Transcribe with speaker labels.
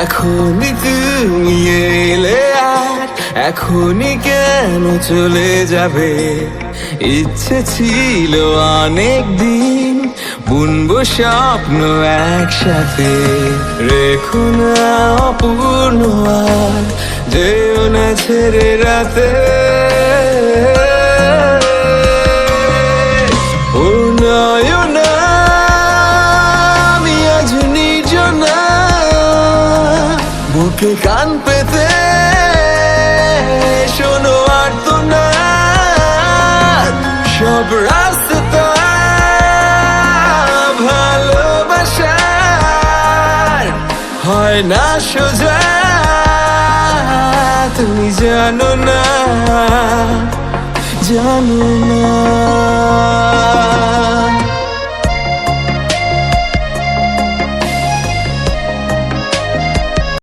Speaker 1: এখনই তুমি এলে আর এখনই কেন চলে যাবে? ইচ্ছে ছিল অনেক দিন বুনবো স্বপ্ন একসাথে। রেখো না অপূর্ণ আর যেও না ছেড়ে রাতে। ও নয়না আমি আজ নির্জনা, বুকে কান পেতে শোনো আর তো না। সব রাস্তা ভালোবাসার হয় না সোজা, তুমি জানো না, জানো না।